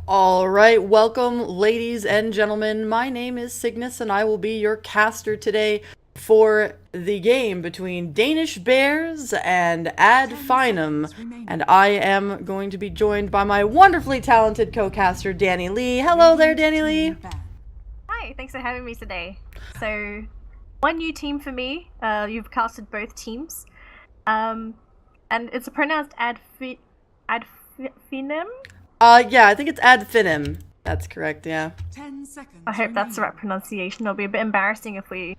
All right, welcome, ladies and gentlemen. My name is Cygnus, and I will be your caster today for the game between Danish Bears and Finem. And I am going to be joined by my wonderfully talented co-caster, Danny Lee. Hello there, Danny Lee. Hi, thanks for having me today. So, one new team for me. You've casted both teams, and it's pronounced Finem. Yeah, I think it's Finem. That's correct. Yeah. 10 seconds. I hope that's the right pronunciation. It'll be a bit embarrassing if we.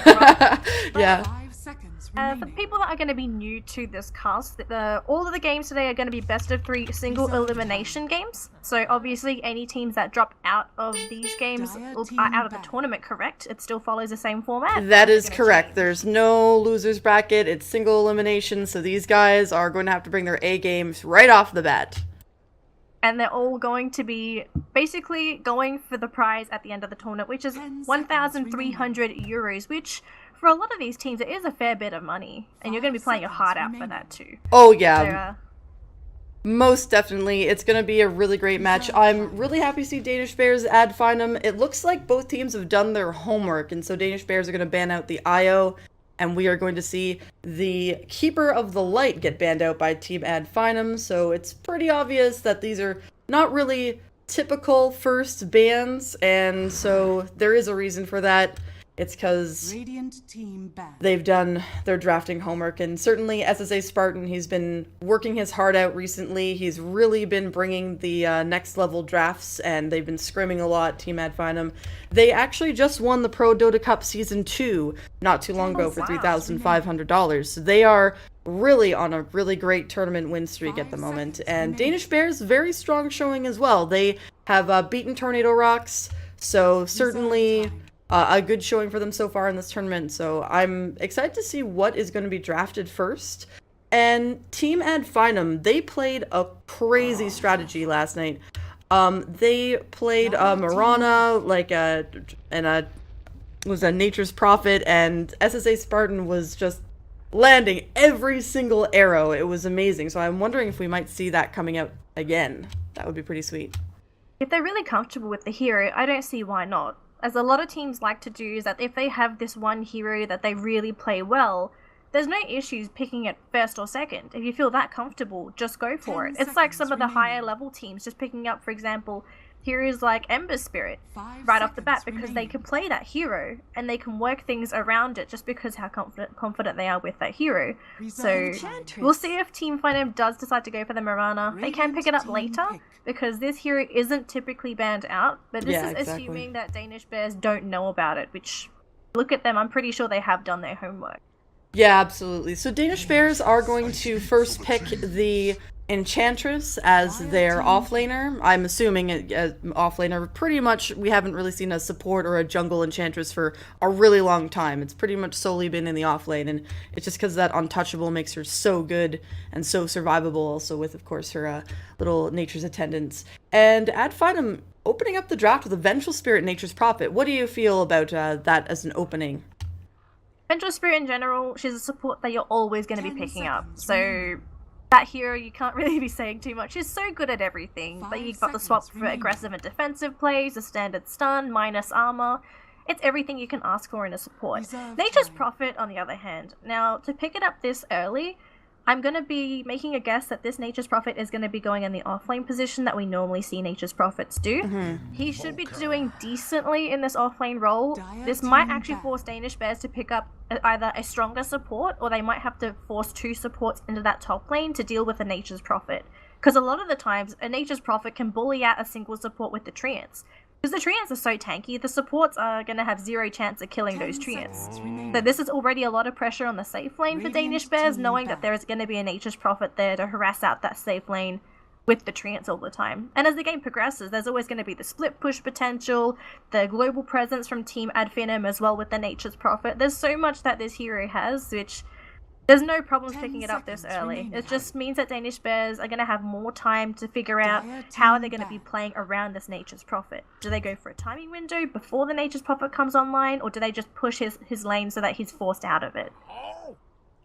Yeah. 5 seconds For remaining. people that are going to be new to this cast, all of the games today are going to be best of 3 single elimination games. So obviously, any teams that drop out of these games are out of the tournament. Correct? It still follows the same format. That is correct. There's no losers bracket. It's single elimination, so these guys are going to have to bring their A games right off the bat. And they're all going to be basically going for the prize at the end of the tournament, which is 1,300 euros, which for a lot of these teams, it is a fair bit of money. And you're going to be playing your heart out for that too. Oh, yeah. Most definitely. It's going to be a really great match. I'm really happy to see Danish Bears add Finem. It looks like both teams have done their homework, and so Danish Bears are going to ban out the IO, and we are going to see the Keeper of the Light get banned out by Team Ad Finem, so it's pretty obvious that these are not really typical first bans, and so there is a reason for that. It's because they've done their drafting homework, and certainly SSA Spartan, he's been working his heart out recently. He's really been bringing the next level drafts, and they've been scrimming a lot, Team Ad Finem. They actually just won the Pro Dota Cup Season 2 not too long ago for $3,500. So they are really on a really great tournament win streak at the moment. And Danish Bears, very strong showing as well. They have beaten Tornado Rocks, so certainly a good showing for them so far in this tournament, so I'm excited to see what is going to be drafted first. And Team Ad Finem, they played a crazy strategy last night. They played Marana, was a Nature's Prophet, and SSA Spartan was just landing every single arrow. It was amazing, so I'm wondering if we might see that coming out again. That would be pretty sweet. If they're really comfortable with the hero, I don't see why not. As a lot of teams like to do is that if they have this one hero that they really play well, there's no issues picking it first or second. If you feel that comfortable, just go for it. It's like some of the higher level teams just picking up, for example, heroes like Ember Spirit right off the bat because they can play that hero and they can work things around it just because how confident they are with that hero. So we'll see if Team Finem does decide to go for the Marana. They can pick it up later because this hero isn't typically banned out, but this is assuming that Danish Bears don't know about it, which, look at them, I'm pretty sure they have done their homework. Yeah, absolutely. So Danish Bears are going to first pick the Enchantress as their offlaner. I'm assuming offlaner. Pretty much, we haven't really seen a support or a jungle Enchantress for a really long time. It's pretty much solely been in the offlane, and it's just because that untouchable makes her so good and so survivable, also with, of course, her little Nature's Attendants. And Ad Finem opening up the draft with a Vengeful Spirit, Nature's Prophet. What do you feel about that as an opening? Vengeful Spirit in general, she's a support that you're always going to be picking up. So that hero, you can't really be saying too much. She's so good at everything. But you've got the swap for aggressive and defensive plays, a standard stun, minus armor. It's everything you can ask for in a support. Nature's Prophet, on the other hand. Now, to pick it up this early, I'm going to be making a guess that this Nature's Prophet is going to be going in the offlane position that we normally see Nature's Prophets do. He should be doing decently in this offlane role. This might actually force Danish Bears to pick up either a stronger support, or they might have to force 2 supports into that top lane to deal with a Nature's Prophet. Because a lot of the times, a Nature's Prophet can bully out a single support with the Treants. Because the Treants are so tanky, the supports are going to have 0 chance of killing those Treants. So this is already a lot of pressure on the safe lane for Danish Bears, knowing that there is going to be a Nature's Prophet there to harass out that safe lane with the Treants all the time. And as the game progresses, there's always going to be the split push potential, the global presence from Team Ad Finem as well with the Nature's Prophet. There's so much that this hero has, which there's no problems picking it up this early. It just means that Danish Bears are going to have more time to figure out how they're going to be playing around this Nature's Prophet. Do they go for a timing window before the Nature's Prophet comes online, or do they just push his lane so that he's forced out of it?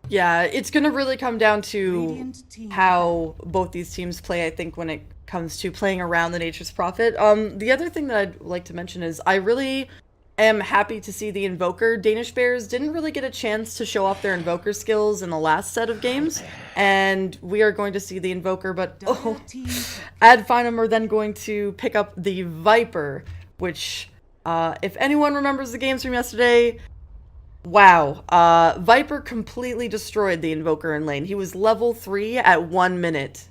Yeah, it's going to really come down to how both these teams play, I think, when it comes to playing around the Nature's Prophet. The other thing that I'd like to mention is I really am happy to see the Invoker. Danish Bears didn't really get a chance to show off their Invoker skills in the last set of games, and we are going to see the Invoker, but Ad Finem are then going to pick up the Viper, which, if anyone remembers the games from yesterday, wow. Viper completely destroyed the Invoker in lane. He was level 3 at 1 minute.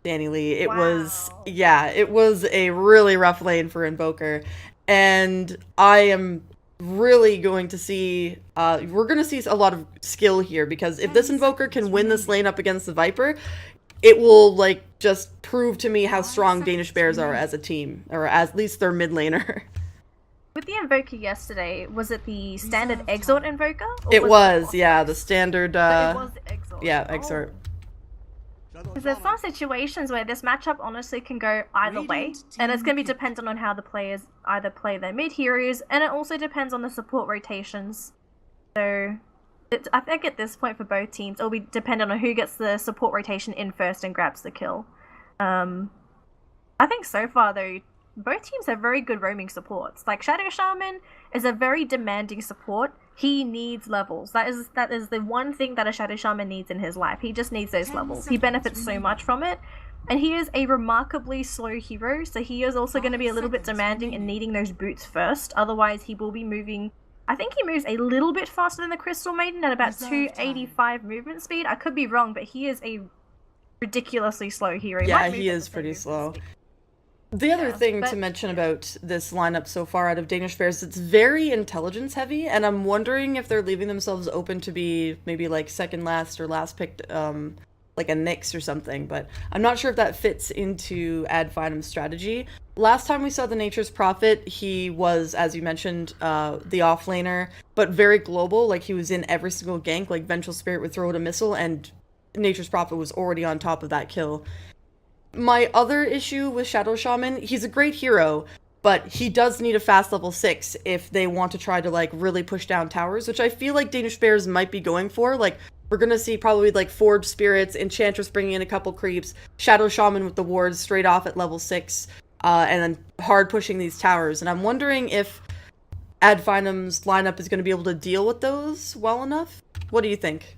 Danny Lee. It was a really rough lane for Invoker. And I am really going to see, we're going to see a lot of skill here, because if this Invoker can win this lane up against the Viper, it will, like, just prove to me how strong Danish Bears are as a team, or at least their mid laner. With the Invoker yesterday, was it the standard Exort Invoker? It was, yeah, the standard, it was the Exort. Yeah, Exort. Because there's some situations where this matchup honestly can go either way, and it's going to be dependent on how the players either play their mid heroes, and it also depends on the support rotations. So, I think at this point for both teams, it'll be dependent on who gets the support rotation in first and grabs the kill. I think so far though, both teams have very good roaming supports. Like Shadow Shaman is a very demanding support. He needs levels. That is the one thing that a Shadow Shaman needs in his life. He just needs those levels. He benefits so much from it. And he is a remarkably slow hero, so he is also going to be a little bit demanding in needing those boots first. Otherwise, he will be moving... I think he moves a little bit faster than the Crystal Maiden at about 285 movement speed. I could be wrong, but he is a ridiculously slow hero. Yeah, he is pretty slow. The other thing to mention about this lineup so far out of Danish Bears, it's very intelligence heavy, and I'm wondering if they're leaving themselves open to be maybe like second last or last picked, like a Nyx or something, but I'm not sure if that fits into Ad Finem's strategy. Last time we saw the Nature's Prophet, he was, as you mentioned, the offlaner, but very global, like he was in every single gank, like Vengeful Spirit would throw out a missile, and Nature's Prophet was already on top of that kill. My other issue with Shadow Shaman, he's a great hero, but he does need a fast level 6 if they want to try to, like, really push down towers, which I feel like Danish Bears might be going for. Like, we're gonna see probably, like, Forged Spirits, Enchantress bringing in a couple creeps, Shadow Shaman with the wards straight off at level 6, and then hard pushing these towers. And I'm wondering if Ad Finem's lineup is going to be able to deal with those well enough? What do you think?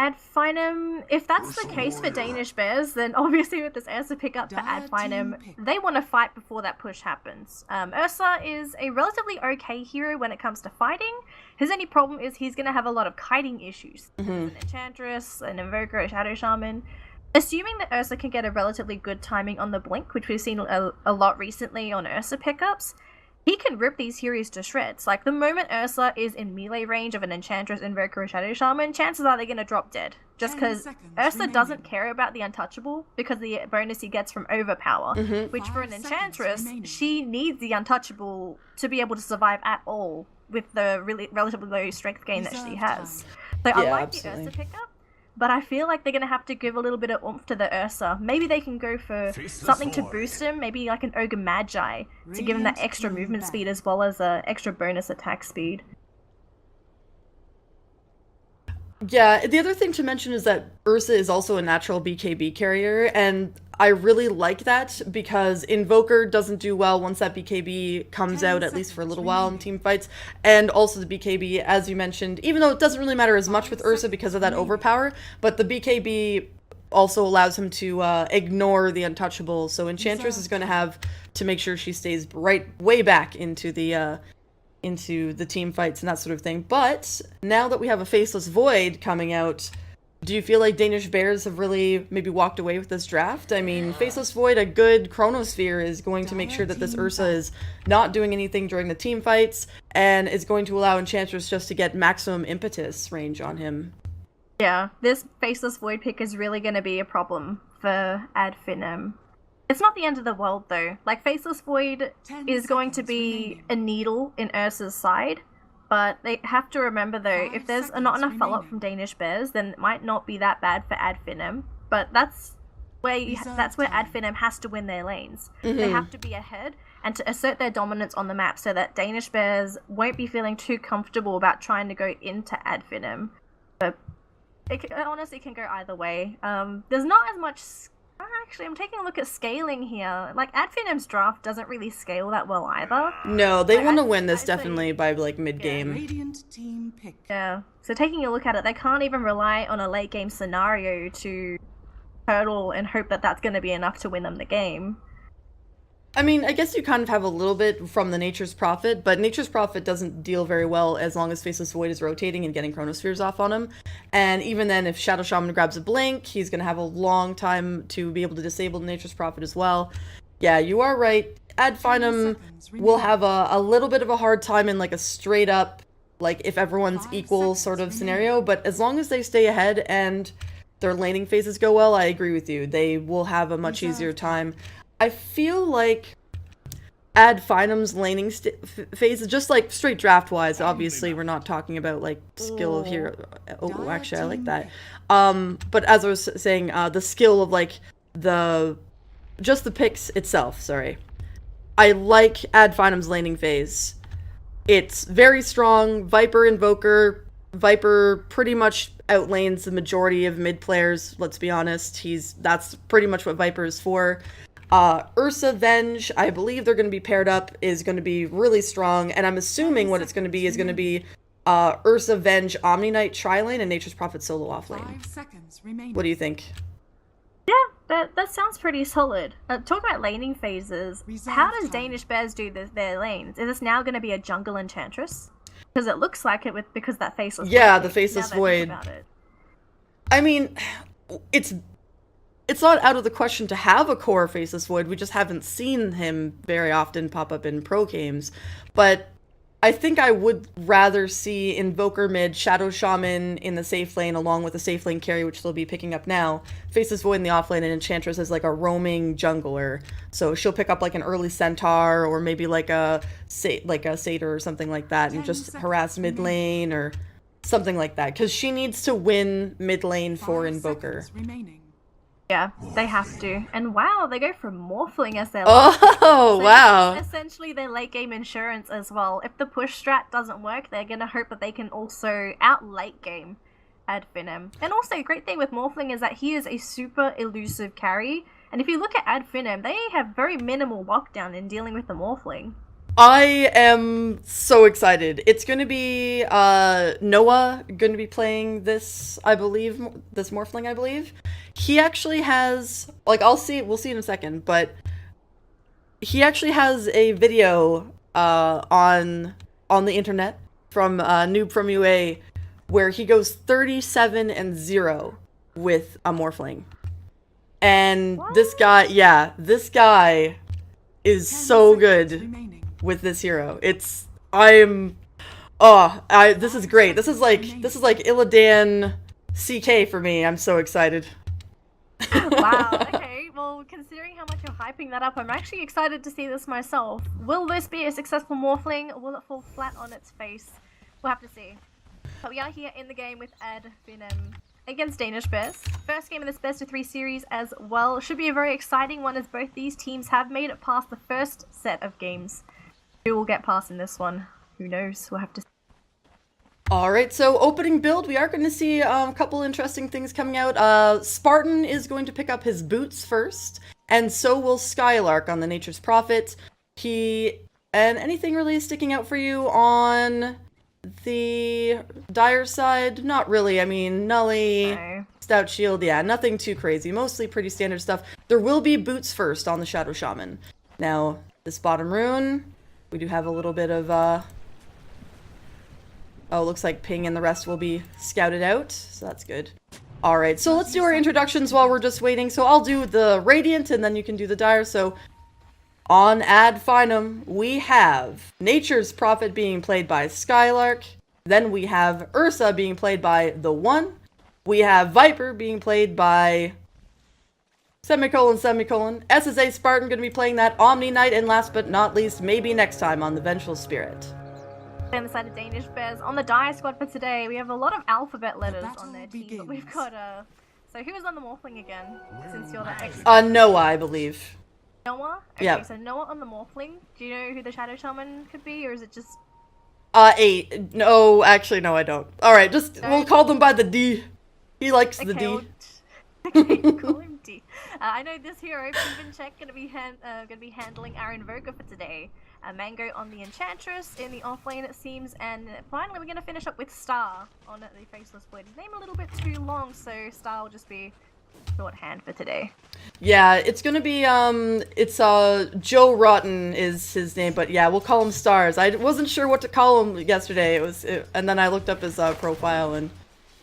Ad Finem, if that's the case for Danish Bears, then obviously with this Ursa pickup for Ad Finem, they want to fight before that push happens. Ursa is a relatively okay hero when it comes to fighting. His only problem is he's going to have a lot of kiting issues. An Enchantress, an Invoker, a Shadow Shaman. Assuming that Ursa can get a relatively good timing on the blink, which we've seen a lot recently on Ursa pickups, he can rip these heroes to shreds. Like, the moment Ursa is in melee range of an Enchantress, Invoker, or Shadow Shaman, chances are they're going to drop dead. Just because Ursa doesn't care about the Untouchable because of the bonus he gets from Overpower. Which, for an Enchantress, she needs the Untouchable to be able to survive at all with the relatively low strength gain that she has. So I like the Ursa pickup, but I feel like they're going to have to give a little bit of oomph to the Ursa. Maybe they can go for something to boost him, maybe like an Ogre Magi, to give him that extra movement speed as well as extra bonus attack speed. Yeah, the other thing to mention is that Ursa is also a natural BKB carrier, and I really like that because Invoker doesn't do well once that BKB comes out, at least for a little while in team fights, and also the BKB, as you mentioned, even though it doesn't really matter as much with Ursa because of that overpower, but the BKB also allows him to ignore the Untouchable, so Enchantress is going to have to make sure she stays way back into the team fights and that sort of thing. But now that we have a Faceless Void coming out, do you feel like Danish Bears have really maybe walked away with this draft? I mean, Faceless Void, a good Chronosphere, is going to make sure that this Ursa is not doing anything during the team fights, and is going to allow Enchantress just to get maximum impetus range on him. Yeah, this Faceless Void pick is really going to be a problem for Ad Finem. It's not the end of the world, though. Like, Faceless Void is going to be a needle in Ursa's side, but they have to remember, though, if there's not enough follow-up from Danish Bears, then it might not be that bad for Ad Finem. But that's where Ad Finem has to win their lanes. They have to be ahead and to assert their dominance on the map so that Danish Bears won't be feeling too comfortable about trying to go into Ad Finem. But it honestly can go either way. There's not as much... actually, I'm taking a look at scaling here. Like, Adfinem's draft doesn't really scale that well either. No, they Like, want to I'd win this say- definitely by like mid-game. Radiant team pick. Yeah. So taking a look at it, they can't even rely on a late game scenario to hurdle and hope that that's going to be enough to win them the game. I mean, I guess you kind of have a little bit from the Nature's Prophet, but Nature's Prophet doesn't deal very well as long as Faceless Void is rotating and getting Chronospheres off on him. And even then, if Shadow Shaman grabs a Blink, he's going to have a long time to be able to disable the Nature's Prophet as well. Yeah, you are right. Ad Finem will have a little bit of a hard time in like a straight up, like if everyone's equal sort of scenario, but as long as they stay ahead and their laning phases go well, I agree with you. They will have a much easier time. I feel like Ad Finem's laning phase is just like straight draft wise. Obviously, we're not talking about like skill of hero. Oh, actually, I like that. But as I was saying, the skill of like just the picks itself. Sorry, I like Ad Finem's laning phase. It's very strong. Viper Invoker. Viper pretty much outlanes the majority of mid players. Let's be honest. That's pretty much what Viper is for. Ursa Venge, I believe they're going to be paired up, is going to be really strong, and I'm assuming what it's going to be is going to be Ursa Venge Omni Knight tri-lane and Nature's Prophet solo offlane. 5 seconds remaining. What do you think? Yeah, that sounds pretty solid. Talking about laning phases, how does Danish Bears do their lanes? Is this now going to be a jungle enchantress? Because it looks like it because that Faceless Yeah, Void the Faceless now that I think Void. about it. I mean, it's not out of the question to have a core Faceless Void. We just haven't seen him very often pop up in pro games. But I think I would rather see Invoker mid, Shadow Shaman in the safe lane, along with a safe lane carry, which they'll be picking up now. Faceless Void in the off lane, and Enchantress as like a roaming jungler. So she'll pick up like an early Centaur, or maybe like a Satyr or something like that, and just harass mid lane or something like that. Because she needs to win mid lane for 5 Invoker. seconds remaining. Yeah, they have to. And wow, they go for Morphling as their Oh, So wow. this is essentially their late game insurance as well. If the push strat doesn't work, they're gonna hope that they can also out late game Ad Finem. And also, a great thing with Morphling is that he is a super elusive carry. And if you look at Ad Finem, they have very minimal lockdown in dealing with the Morphling. I am so excited. It's going to be Noah going to be playing this, I believe, this Morphling, I believe. He actually has, like, we'll see in a second, but he actually has a video on the internet from Noob from UA where he goes 37-0 with a Morphling. And this guy is 10 so seconds good remaining. with this hero. This is great. This is like Illidan CK for me. I'm so excited. Wow, okay. Well, considering how much you're hyping that up, I'm actually excited to see this myself. Will this be a successful Morphling, or will it fall flat on its face? We'll have to see. But we are here in the game with Ad Finem against Danish Bears. First game of this best of 3 series as well. Should be a very exciting one as both these teams have made it past the first set of games. Who will get past in this one? Who knows? We'll have to see. Alright, so opening build, we are going to see a couple interesting things coming out. Spartan is going to pick up his boots first, and so will Skylark on the Nature's Prophet. And anything really sticking out for you on the Dire side? Not really. I mean, Nully, No. Stout Shield, yeah, nothing too crazy. Mostly pretty standard stuff. There will be boots first on the Shadow Shaman. Now, this bottom rune, we do have a little bit of, oh, looks like Ping and the rest will be scouted out, so that's good. Alright, so let's do our introductions while we're just waiting. So I'll do the Radiant, and then you can do the Dire. So, on Ad Finem, we have Nature's Prophet being played by Skylark. Then we have Ursa being played by The One. We have Viper being played by... SSA Spartan going to be playing that Omni Knight. And last but not least, maybe next time on the Vengeful Spirit. On the side of Danish Bears, on the Dire squad for today, we have a lot of alphabet letters on their team, but we've got so who was on the Morphling again? Since you're the expert. Noah, I believe. Noah? Okay, Yep. so Noah on the Morphling. Do you know who the Shadow Shaman could be, or is it just... 8. No, actually, no, I don't. Alright, we'll call them by the D. He likes the D. Okay, call him D. I I know this hero, Check, gonna be handling our Invoker for today. Mango on the Enchantress in the offlane, it seems, and finally we're gonna finish up with Star on the Faceless Void. His name a little bit too long, so Star will just be shorthand for today. Yeah, it's gonna be it's Joe Rotten is his name, but yeah, we'll call him Stars. I wasn't sure what to call him yesterday. And then I looked up his profile and.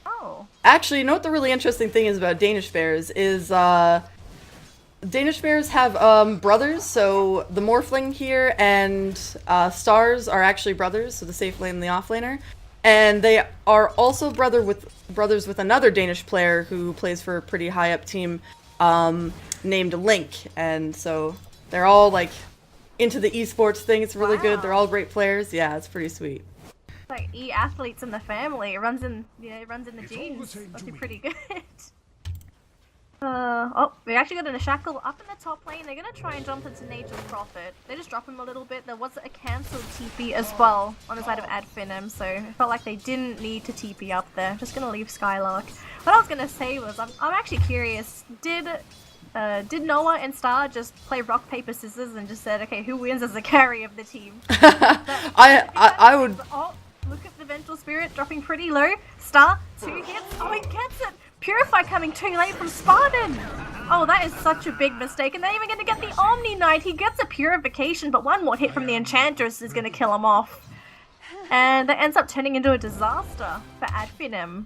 Oh. Actually, you know what the really interesting thing is about Danish bears is Danish bears have brothers. So the Morphling here and Stars are actually brothers. So the safe lane and the off laner, and they are also brothers with another Danish player who plays for a pretty high up team named Link. And so they're all like into the esports thing. It's really good. They're all great players. Yeah, it's pretty sweet. Like athletes in the family. It runs in the genes. Must be pretty good. Oh, we actually got a shackle up in the top lane. They're gonna try and jump into Nature's Prophet. They just drop him a little bit. There was a cancelled TP as well on the side of Finem, so it felt like they didn't need to TP up there. Just gonna leave Skylark. What I was gonna say was, I'm actually curious. Did Noah and Star just play rock paper scissors and just said, okay, who wins as the carry of the team? I would. Oh, look at the Vengeful Spirit dropping pretty low. Star 2 hits. Oh, he gets it. Purify coming too late from Spartan! Oh, that is such a big mistake, and they're even going to get the Omni Knight. He gets a Purification, but one more hit from the Enchantress is going to kill him off. And that ends up turning into a disaster for Finem.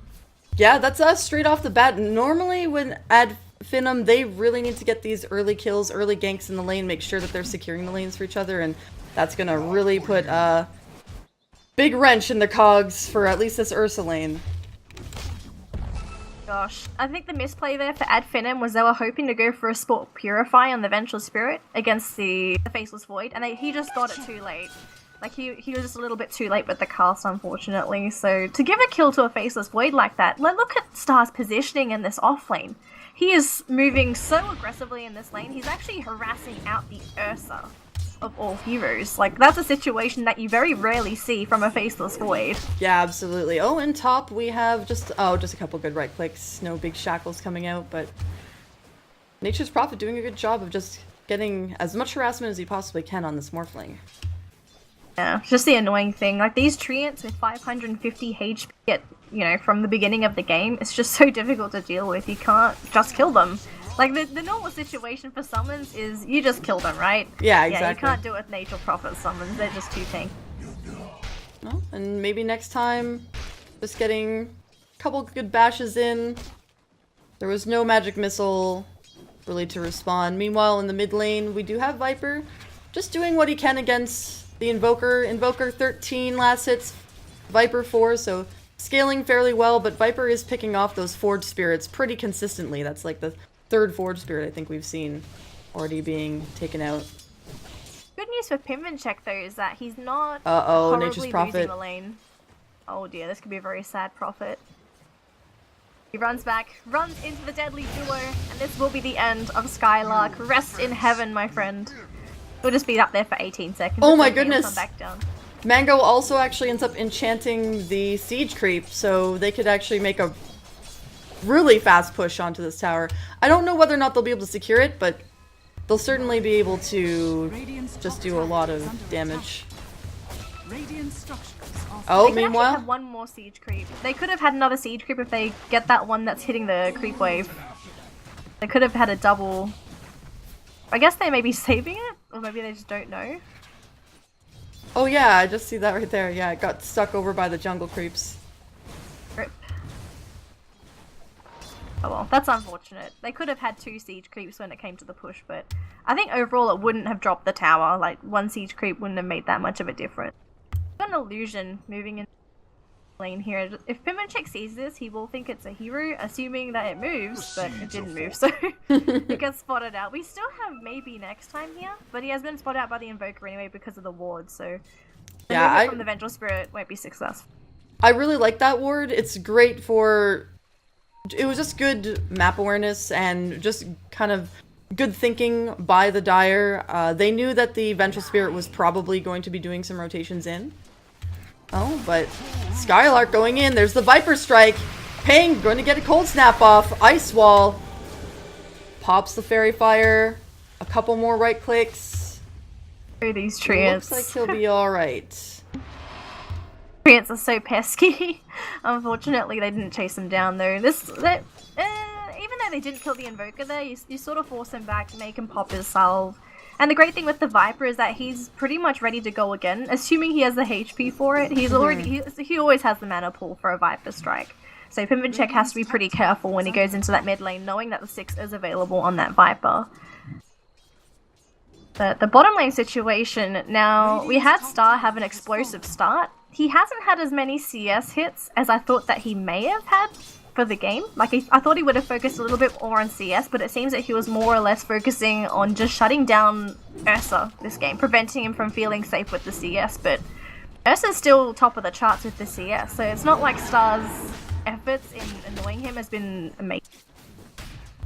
Yeah, that's us straight off the bat. Normally when Finem, they really need to get these early kills, early ganks in the lane, make sure that they're securing the lanes for each other, and that's going to really put a big wrench in the cogs for at least this Ursa lane. Gosh, I think the misplay there for Finem was they were hoping to go for a Sport Purify on the Vengeful Spirit against the Faceless Void, and he just got it too late. Like, he was just a little bit too late with the cast, unfortunately. So, to give a kill to a Faceless Void like that, look at Star's positioning in this offlane. He is moving so aggressively in this lane, he's actually harassing out the Ursa of all heroes. Like, that's a situation that you very rarely see from a Faceless Void. Yeah, absolutely. Oh, and top we have just a couple good right clicks. No big shackles coming out, but Nature's Prophet doing a good job of just getting as much harassment as he possibly can on this Morphling. Yeah, just the annoying thing. Like, these treants with 550 HP at, from the beginning of the game, it's just so difficult to deal with. You can't just kill them. Like, the normal situation for summons is you just kill them, right? Yeah, exactly. Yeah, you can't do it with Nature Prophet summons. They're just too tanky. Well, and maybe next time, just getting a couple good bashes in. There was no magic missile really to respond. Meanwhile, in the mid lane, we do have Viper just doing what he can against the Invoker. Invoker 13 last hits, Viper 4, so scaling fairly well, but Viper is picking off those Forge Spirits pretty consistently. That's like the third Forge Spirit I think we've seen already being taken out. Good news for Check though is that he's not Nature's horribly Prophet losing the lane. Oh dear, this could be a very sad Prophet. He runs back, runs into the deadly duo, and this will be the end of Skylark. Rest in heaven, my friend. We'll just be up there for 18 seconds. Oh my goodness! Come back down. Mango also actually ends up enchanting the siege creep, so they could actually make a really fast push onto this tower. I don't know whether or not they'll be able to secure it, but they'll certainly be able to just do a lot of damage. Oh, they meanwhile, have one more siege creep. They could have had another siege creep if they get that one that's hitting the creep wave. They could have had a double. I guess they may be saving it, or maybe they just don't know. Oh yeah, I just see that right there. Yeah, it got stuck over by the jungle creeps. Rip. Oh well, that's unfortunate. They could have had 2 siege creeps when it came to the push, but I think overall it wouldn't have dropped the tower. Like, 1 siege creep wouldn't have made that much of a difference. Got an illusion moving in lane here. If Check sees this, he will think it's a hero, assuming that it moves, but it didn't move, so it gets spotted out. We still have maybe next time here, but he has been spotted out by the Invoker anyway because of the ward, so the movement from the Vengeful Spirit won't be successful. I really like that ward. It's great for... It was just good map awareness and just kind of good thinking by the Dire. They knew that the Vengeful Spirit was probably going to be doing some rotations in. Oh, but Skylark going in. There's the Viper Strike. Pang going to get a cold snap off. Ice Wall. Pops the Fairy Fire. A couple more right clicks. These treants. Looks like he'll be alright. Treants are so pesky. Unfortunately, they didn't chase him down though. Even though they didn't kill the Invoker there, you sort of force him back, make him pop his salve. And the great thing with the Viper is that he's pretty much ready to go again, assuming he has the HP for it. He always has the mana pool for a Viper strike. So Pimpinchek has to be pretty careful when he goes into that mid lane, knowing that the 6 is available on that Viper. The bottom lane situation, now, we had Star have an explosive start. He hasn't had as many CS hits as I thought that he may have had for the game. Like, I thought he would have focused a little bit more on CS, but it seems that he was more or less focusing on just shutting down Ursa this game, preventing him from feeling safe with the CS, but Ursa's still top of the charts with the CS, so it's not like Star's efforts in annoying him has been amazing.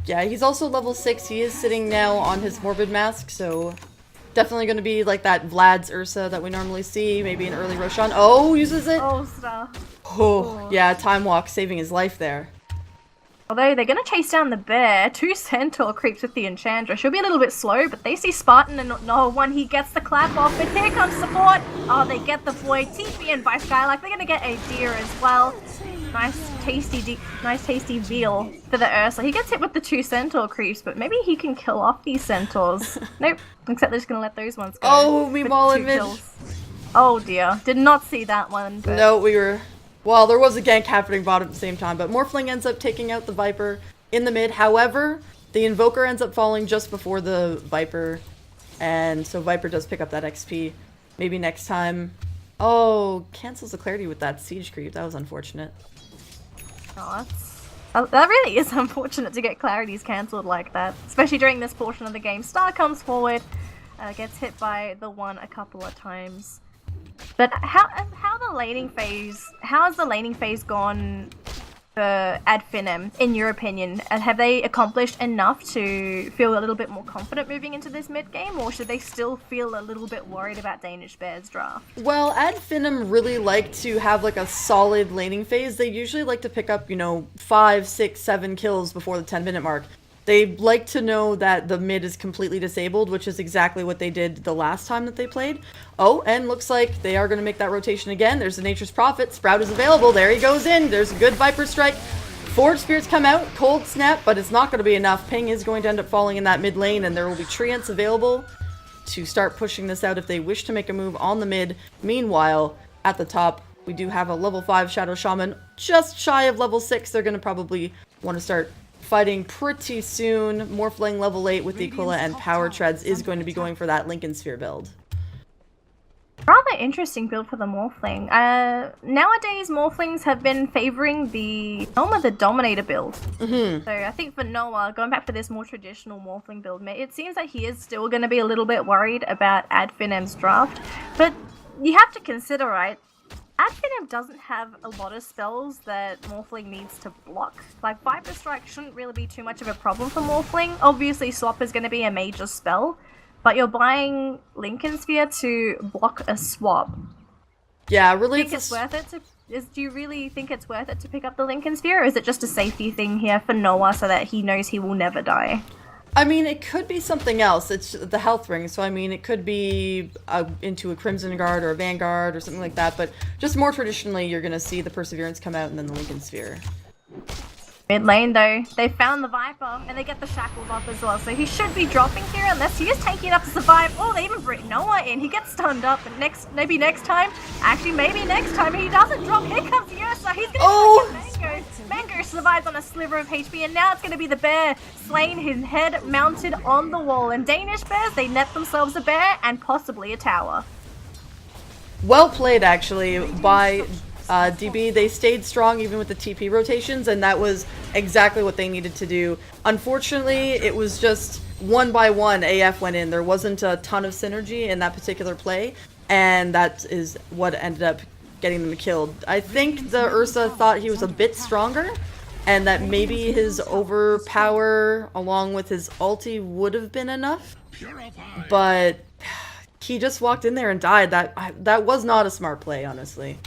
Yeah, he's also level 6. He is sitting now on his Morbid Mask, so definitely going to be like that Vlad's Ursa that we normally see. Maybe an early Roshan. Oh, uses it! Oh, Star. Oh, yeah, Time Walk saving his life there. Although they're going to chase down the bear, 2 Centaur creeps with the Enchantress. She'll be a little bit slow, but they see Spartan and no one. He gets the clap off, but here comes support. Oh, they get the Void, TP and by Skylark. They're going to get a deer as well. Nice tasty veal for the Ursa. He gets hit with the 2 Centaur creeps, but maybe he can kill off these Centaurs. Nope, except they're just going to let those ones go. Oh, me mauling mid. Oh dear, did not see that one. But... No, we were... Well, there was a gank happening bottom at the same time, but Morphling ends up taking out the Viper in the mid. However, the Invoker ends up falling just before the Viper, and so Viper does pick up that XP. Maybe next time. Oh, cancels the clarity with that siege creep. That was unfortunate. Oh, that really is unfortunate to get clarities cancelled like that, especially during this portion of the game. Star comes forward, gets hit by the 1 a couple of times. But how has the laning phase gone for Ad Finem, in your opinion? And have they accomplished enough to feel a little bit more confident moving into this mid game, or should they still feel a little bit worried about Danish Bears draft? Well, Ad Finem really like to have like a solid laning phase. They usually like to pick up, 5, 6, 7 kills before the 10-minute mark. They like to know that the mid is completely disabled, which is exactly what they did the last time that they played. Oh, and looks like they are going to make that rotation again. There's the Nature's Prophet. Sprout is available. There he goes in. There's a good Viper Strike. Forge Spirits come out. Cold Snap, but it's not going to be enough. Ping is going to end up falling in that mid lane, and there will be Treants available to start pushing this out if they wish to make a move on the mid. Meanwhile, at the top, we do have a level 5 Shadow Shaman just shy of level 6. They're going to probably want to start fighting pretty soon. Morphling level 8 with the Aquila and Power Treads is going to be going for that Lincoln Sphere build. Rather interesting build for the Morphling. Nowadays, Morphlings have been favoring the Noma the Dominator build. So I think for Noah, going back for this more traditional Morphling build, it seems like he is still going to be a little bit worried about Ad Finem's draft. But you have to consider, right? Ad Finem doesn't have a lot of spells that Morphling needs to block. Like, Viper Strike shouldn't really be too much of a problem for Morphling. Obviously, Swap is going to be a major spell, but you're buying Lincoln Sphere to block a swap. Yeah, really, Do you really think it's worth it to pick up the Lincoln Sphere, or is it just a safety thing here for Noah so that he knows he will never die? I mean, it could be something else. It's the health ring, so I mean, it could be into a Crimson Guard or a Vanguard or something like that, but just more traditionally, you're going to see the Perseverance come out and then the Lincoln Sphere. Mid lane though, they found the Viper and they get the shackles off as well, so he should be dropping here unless he is taking it up to survive. Oh, they even bring Noah in. He gets stunned up, and maybe next time he doesn't drop. Here comes Ursa. He's gonna get Mango. Mango survives on a sliver of HP, and now it's gonna be the bear slaying his head mounted on the wall. And Danish Bears, they net themselves a bear and possibly a tower. Well played, actually, by DB. They stayed strong even with the TP rotations, and that was exactly what they needed to do. Unfortunately, it was just 1 by 1 AF went in. There wasn't a ton of synergy in that particular play, and that is what ended up getting them killed. I think the Ursa thought he was a bit stronger, and that maybe his overpower along with his ulti would have been enough, but he just walked in there and died. That was not a smart play, honestly.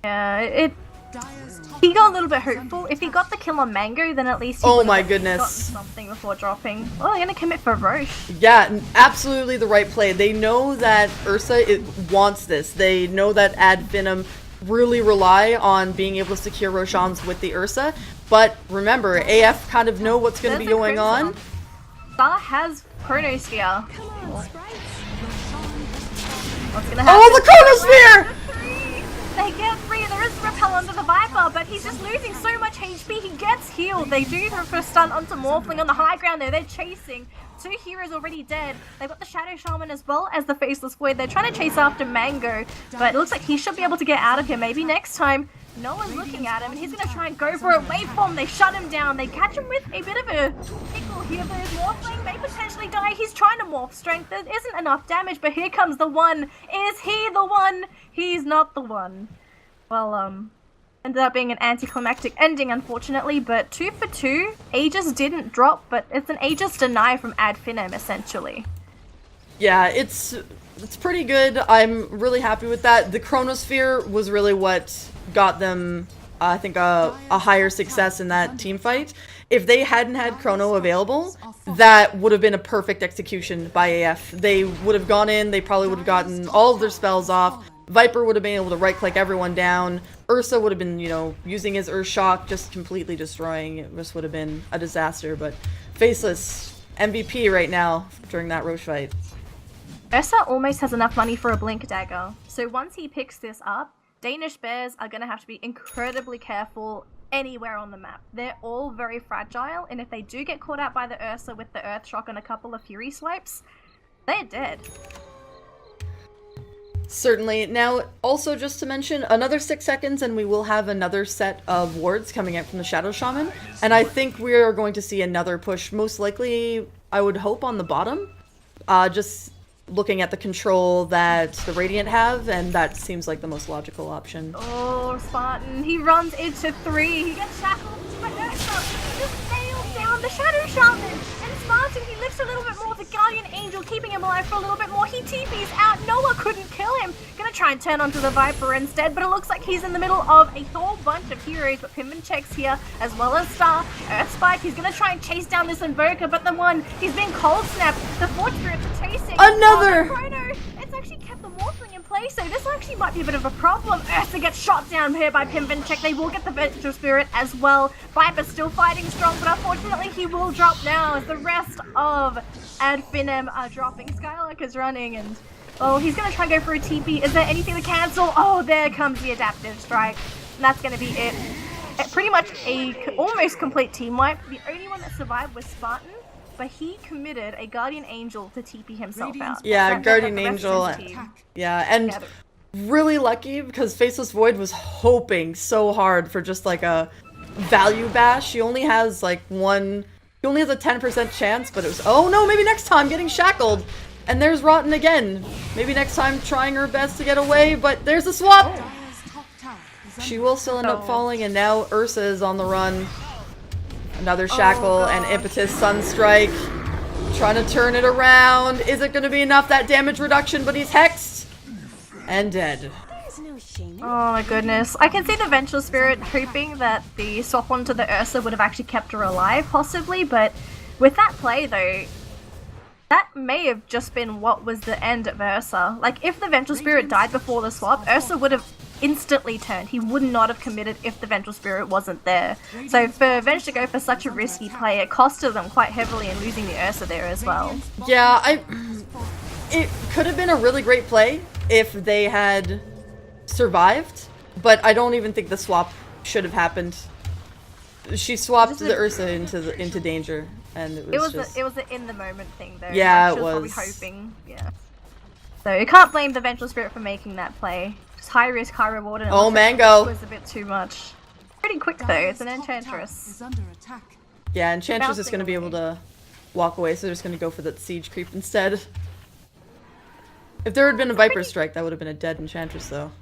Yeah, Dire's top He got a tower little bit is under hopeful. If he attack. got the kill on Mango, then at least he Oh would my have goodness. gotten something before dropping. Oh, they're gonna commit for Roche. Yeah, absolutely the right play. They know that Ursa wants this. They know that Finem really rely on being able to secure Roshans with the Ursa. But remember, AF kind of know what's going to be There's a going on. Crimson. Star has Chronosphere. What's gonna happen? Oh, the Chronosphere! They get free. There is a repel under the Viper, but he's just losing so much HP. He gets healed. They do the first stun onto Morphling on the high ground there. They're chasing. 2 heroes already dead. They've got the Shadow Shaman as well as the Faceless Void. They're trying to chase after Mango, but it looks like he should be able to get out of here. Maybe next time. No one's looking at him, and he's going to try and go for a waveform. They shut him down. They catch him with a bit of a pickle here, but his Morphling may potentially die. He's trying to morph strength. There isn't enough damage, but here comes the one. Is he the one? He's not the one. Well, ended up being an anticlimactic ending, unfortunately, but 2 for 2. Aegis didn't drop, but it's an Aegis deny from Finem, essentially. Yeah, it's pretty good. I'm really happy with that. The Chronosphere was really what got them, I think, a higher success in that team fight. If they hadn't had Chrono available, that would have been a perfect execution by AF. They would have gone in, they probably would have gotten all of their spells off. Viper would have been able to right-click everyone down. Ursa would have been, you know, using his Earth Shock, just completely destroying. It just would have been a disaster, but Faceless, MVP right now during that Roche fight. Ursa almost has enough money for a Blink Dagger, so once he picks this up, Danish Bears are going to have to be incredibly careful anywhere on the map. They're all very fragile, and if they do get caught out by the Ursa with the Earth Shock and a couple of Fury Swipes, they're dead. Certainly. Now, also just to mention, another 6 seconds and we will have another set of wards coming out from the Shadow Shaman. And I think we are going to see another push, most likely, I would hope, on the bottom. Just looking at the control that the Radiant have, and that seems like the most logical option. Oh, Spartan, he runs into 3, he gets shackled, but Ursa just nails down the Shadow Shaman, and Spartan, he lifts a little bit more, the Guardian Angel keeping him alive for a little bit more, he TP's out, Noah couldn't kill him, gonna try and turn onto the Viper instead, but it looks like he's in the middle of a whole bunch of heroes, but Pimmin checks here, as well as Star, Earth Spike, he's gonna try and chase down this Invoker, but the one, he's being cold snapped, the Force Spirits are chasing. Another! Chrono, it's actually kept the Morphling in place, so this actually might be a bit of a problem. Ursa gets shot down here by Pimmin check, they will get the Vengeful Spirit as well. Viper's still fighting strong, but unfortunately he will drop now as the rest of Finem are dropping. Skylark is running and, oh, he's going to try and go for a TP. Is there anything to cancel? Oh, there comes the Adaptive Strike. And that's going to be it. Pretty much a almost complete team wipe. The only one that survived was Spartan, but he committed a Guardian Angel to TP himself out. Yeah, That Guardian the rest Angel. of his team. Yeah, and Yeah, really lucky because Faceless Void was hoping so hard for just like a value bash. She only has like one, he only has a 10% chance, but it was, oh no, maybe next time getting shackled. And there's Rotten again. Maybe next time trying her best to get away, but there's a swap. Dire's top tower is She under will still end up falling, and now Ursa is on the run. Another shackle and Impetus Sunstrike. Trying to turn it around. Is it going to be enough? That damage reduction, but he's hexed. And dead. Oh my goodness. I can see the Vengeful Spirit hoping that the swap onto the Ursa would have actually kept her alive, possibly, but with that play though, that may have just been what was the end of Ursa. Like, if the Vengeful Spirit died before the swap, Ursa would have instantly turned. He would not have committed if the Vengeful Spirit wasn't there. So for Venge to go for such a risky play, it costed them quite heavily in losing the Ursa there as well. Yeah, it could have been a really great play if they had survived, but I don't even think the swap should have happened. She swapped the Ursa into danger, and it was an in the moment thing though. Yeah, Like, she it probably was. hoping. Yeah. So you can't blame the Vengeful Spirit for making that play. Just high risk, high reward, and it Oh, looks like Mango. it was a bit too much. Pretty quick though. It's an Dire's top tower Enchantress. is under attack. Yeah, Enchantress is Bouncing going to be able away. to walk away, so they're just going to go for that siege creep instead. If there had been a Viper Strike, that would have been a dead Enchantress, though.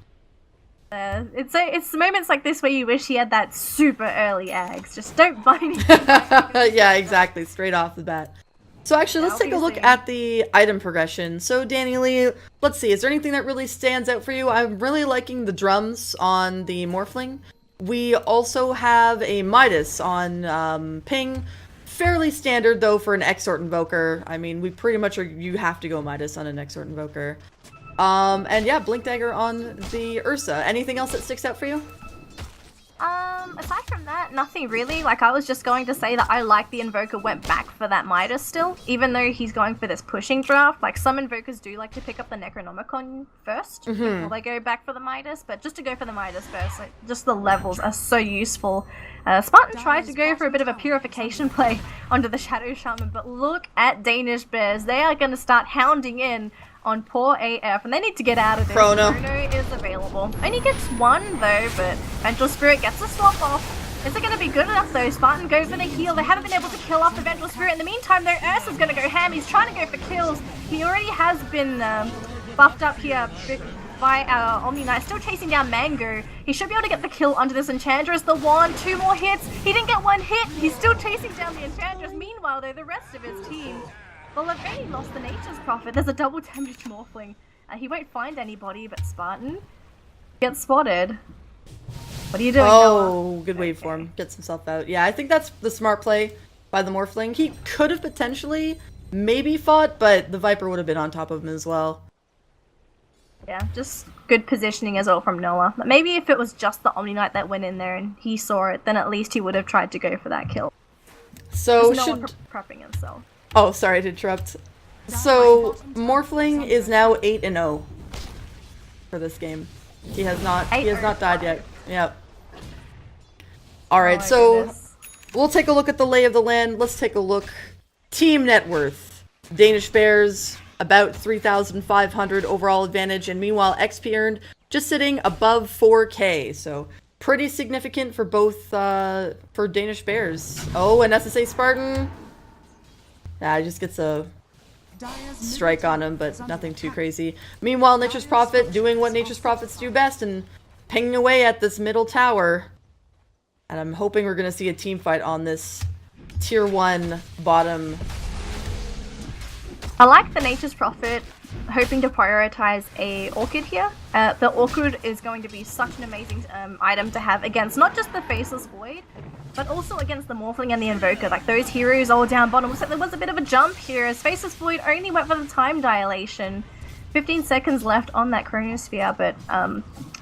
It's moments like this where you wish he had that super early Ags. Just don't buy anything. Yeah, exactly, straight off the bat. So actually, let's take a look Obviously. at the item progression. So Danny Lee, let's see, is there anything that really stands out for you? I'm really liking the drums on the Morphling. We also have a Midas on ping. Fairly standard, though, for an Exort Invoker. I mean, we pretty much are... You have to go Midas on an Exort Invoker. And yeah, Blink Dagger on the Ursa. Anything else that sticks out for you? Aside from that, nothing really. Like, I was just going to say that I like the Invoker went back for that Midas still, even though he's going for this pushing draft. Like, some Invokers do like to pick up the Necronomicon first before they go back for the Midas, but just to go for the Midas first, like, just the levels are so useful. Spartan tried to go for a bit of a purification play onto the Shadow Shaman, but look at Danish Bears. They are going to start hounding in on poor AF, and they need to get out of this. Chrono is available. Only gets one though, but Vengeful Spirit gets the swap off. Is it going to be good enough though? Spartan goes for the heal. They haven't been able to kill off the Vengeful Spirit. In the meantime though, Ursa's going to go ham. He's trying to go for kills. He already has been buffed up here by our Omni Knight, still chasing down Mango. He should be able to get the kill onto this Enchantress. The wand, 2 more hits. He didn't get 1 hit. He's still chasing down the Enchantress. Meanwhile though, the rest of his team, well, they've only lost the Nature's Prophet. There's a double damage Morphling. He won't find anybody, but Spartan gets spotted. What are you doing, Oh, Noah? good waveform. Gets himself out. Yeah, I think that's the smart play by the Morphling. He could have potentially maybe fought, but the Viper would have been on top of him as well. Yeah, just good positioning as well from Noah. But maybe if it was just the Omni Knight that went in there and he saw it, then at least he would have tried to go for that kill. So There's no one should... prepping himself. Oh, sorry to interrupt. So, Morphling is now 8-0 for this game. He has not died yet. Yep. Alright, so Goodness. we'll take a look at the lay of the land. Let's take a look. Team net worth. Danish Bears, about 3,500 overall advantage, and meanwhile XP earned just sitting above 4k, so pretty significant for both, for Danish Bears. Oh, and SSA Spartan. He just gets a strike on him, but nothing too crazy. Meanwhile, Nature's Prophet doing what Nature's Prophets do best and pinging away at this middle tower. And I'm hoping we're going to see a team fight on this tier 1 bottom. I like the Nature's Prophet hoping to prioritize a Orchid here. The Orchid is going to be such an amazing item to have against not just the Faceless Void, but also against the Morphling and the Invoker. Like, those heroes all down bottom. Looks like there was a bit of a jump here as Faceless Void only went for the time dilation. 15 seconds left on that Chronosphere, but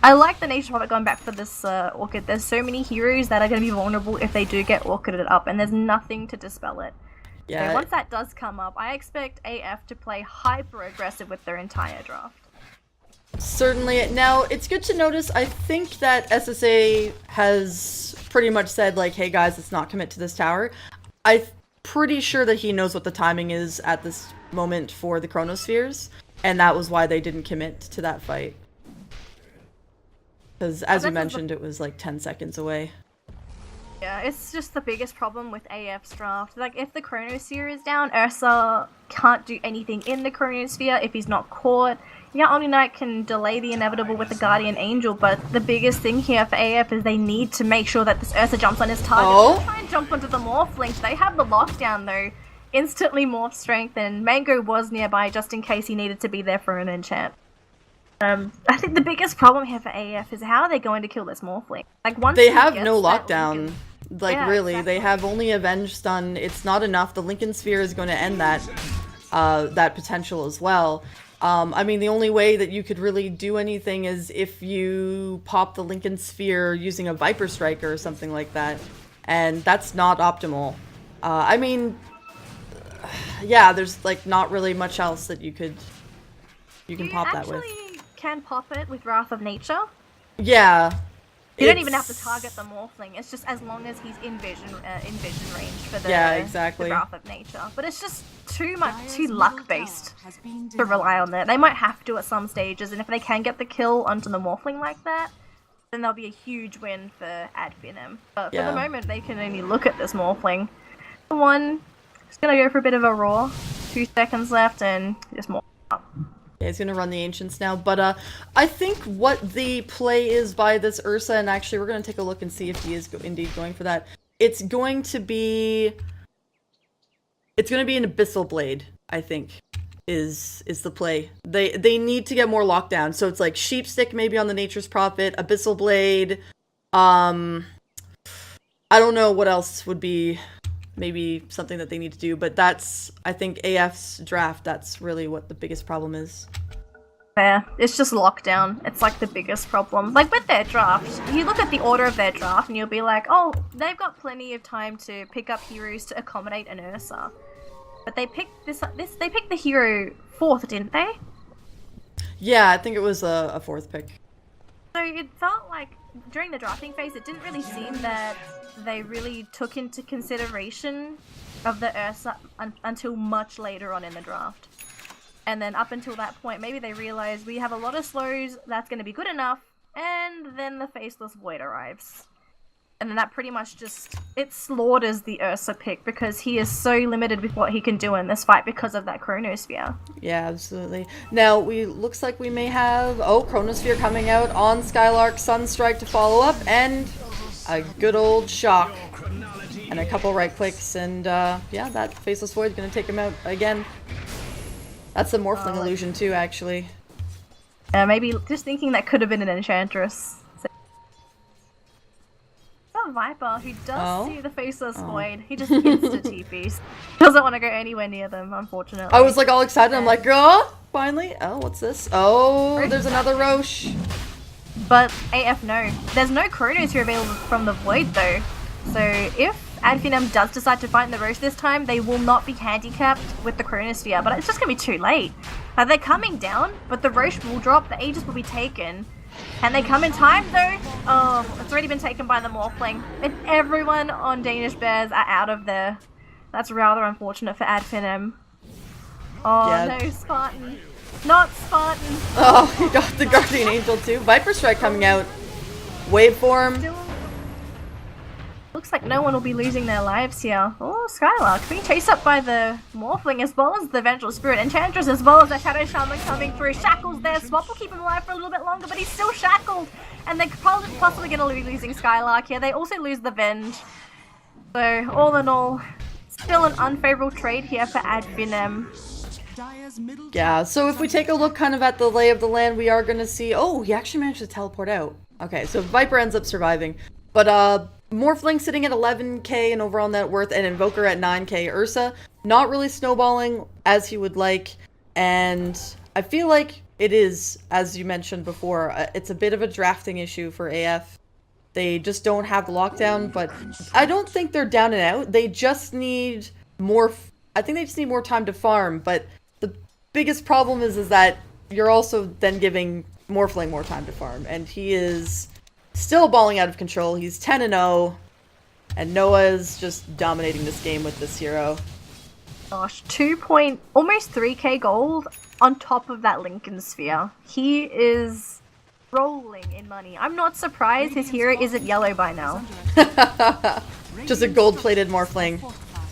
I like the Nature's Prophet going back for this Orchid. There's so many heroes that are going to be vulnerable if they do get Orchided up, and there's nothing to dispel it. Yeah. So once that does come up, I expect AF to play hyper-aggressive with their entire draft. Certainly. Now, it's good to notice, I think that SSA has pretty much said, like, hey guys, let's not commit to this tower. I'm pretty sure that he knows what the timing is at this moment for the Chronospheres, and that was why they didn't commit to that fight. Because, as you mentioned, it was like 10 seconds away. Yeah, it's just the biggest problem with AF's draft. Like, if the Chronosphere is down, Ursa can't do anything in the Chronosphere if he's not caught. Yeah, Omni Knight can delay the inevitable with the Guardian Angel, but the biggest thing here for AF is they need to make sure that this Ursa jumps on his target. Oh. They'll try and jump onto the Morphling. They have the lockdown, though. Instantly morph strength, and Mango was nearby just in case he needed to be there for an enchant. I think the biggest problem here for AF is how are they going to kill this Morphling? Like, once They he have gets no that lockdown. Lincoln- Like, Yeah, really, exactly. they have only Avenge Stun. It's not enough. The Lincoln Sphere is going to end that, that potential as well. I mean, the only way that you could really do anything is if you pop the Lincoln Sphere using a Viper Striker or something like that. And that's not optimal. I mean, yeah, there's, like, not really much else that you can pop that with. You actually can pop it with Wrath of Nature. Yeah. You don't even have to target the Morphling. It's just as long as he's in vision range for the, Yeah, exactly. the Wrath of Nature. But it's just too luck-based to rely on that. They might have to at some stages, and if they can get the kill onto the Morphling like that, then there'll be a huge win for Finem. But for Yeah. the moment, they can only look at this Morphling. One, just gonna go for a bit of a roar. 2 seconds left, and just more up. Yeah, he's gonna run the Ancients now, but I think what the play is by this Ursa, and actually we're gonna take a look and see if he is indeed going for that. It's going to be an Abyssal Blade, I think, is the play. They need to get more lockdown, so it's like Sheepstick maybe on the Nature's Prophet, Abyssal Blade, I don't know what else would be maybe something that they need to do, but that's, I think, AF's draft, that's really what the biggest problem is. Fair. It's just lockdown. It's like the biggest problem. Like with their draft, you look at the order of their draft and you'll be like, oh, they've got plenty of time to pick up heroes to accommodate an Ursa. But they picked they picked the hero 4th, didn't they? Yeah, I think it was a 4th pick. So it felt like during the drafting phase, it didn't really seem that they really took into consideration of the Ursa until much later on in the draft. And then up until that point, maybe they realized we have a lot of slows, that's going to be good enough, and then the Faceless Void arrives. And then that pretty much just, it slaughters the Ursa pick because he is so limited with what he can do in this fight because of that Chronosphere. Yeah, absolutely. Now, looks like we may have, Chronosphere coming out on Skylark, Sunstrike to follow up, and a good old shock. And a couple right clicks, and yeah, that Faceless Void is going to take him out again. That's the Morphling illusion too, actually. Maybe just thinking that could have been an Enchantress. A Viper who does see the Faceless Void. He just insta-TPs. Doesn't want to go anywhere near them, unfortunately. I was like all excited. I'm like, oh, finally. Oh, what's this? Oh, there's another Roche. But AF no. There's no Chronosphere available from the Void though. So if Finem does decide to fight in the Roche this time, they will not be handicapped with the Chronosphere, but it's just going to be too late. They're coming down, but the Roche will drop, the Aegis will be taken. Can they come in time though? Oh, it's already been taken by the Morphling. And everyone on Danish Bears are out of there. That's rather unfortunate for Finem. Oh yeah. No, Spartan. Not Spartan. Oh, he got the Guardian Angel too. Viper Strike coming out. Waveform. Still looks like no one will be losing their lives here. Oh, Skylark being chased up by the Morphling as well as the Vengeful Spirit. Enchantress as well as the Shadow Shaman coming through. Shackles there. Swap will keep him alive for a little bit longer, but he's still shackled. And they're possibly going to be losing Skylark here. They also lose the Venge. So, all in all, still an unfavorable trade here for Finem. Yeah, so if we take a look kind of at the lay of the land, we are going to see... Oh, he actually managed to teleport out. Okay, so Viper ends up surviving. But, Morphling sitting at 11k in overall net worth and Invoker at 9k. Ursa not really snowballing as he would like, and I feel like it is, as you mentioned before, it's a bit of a drafting issue for AF. They just don't have the lockdown, but I don't think they're down and out. They just need more, I think they just need more time to farm, but the biggest problem is that you're also then giving Morphling more time to farm, and he is still balling out of control. He's 10-0, and Noah's just dominating this game with this hero. Gosh, almost 3k gold on top of that Lincoln Sphere. He is rolling in money. I'm not surprised his hero isn't yellow by now. Just a gold-plated Morphling.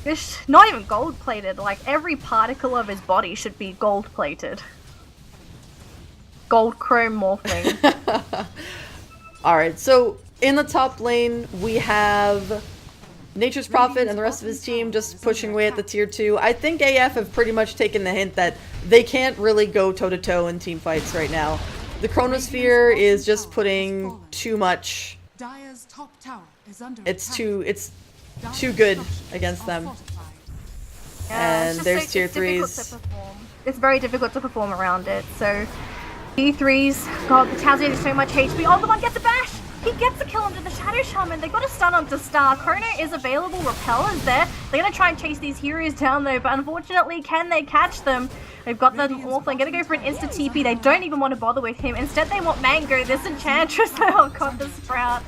It's not even gold-plated, like every particle of his body should be gold-plated. Gold chrome Morphling. Alright, so in the top lane, we have Nature's Prophet and the rest of his team just pushing away at the tier 2. I think AF have pretty much taken the hint that they can't really go toe-to-toe in team fights right now. The Chronosphere is just putting too much... It's too good against them. Yeah, and there's tier 3s. It's very difficult to perform around it, so... T3s, god, the Townsend has so much HP. Oh, the one gets a bash! He gets a kill onto the Shadow Shaman. They got a stun onto Star. Chrono is available. Repel is there. They're going to try and chase these heroes down though, but unfortunately, can they catch them? They've got the Morphling. Going to go for an insta-TP. They don't even want to bother with him. Instead, they want Mango. This Enchantress. Oh god, the Sprout.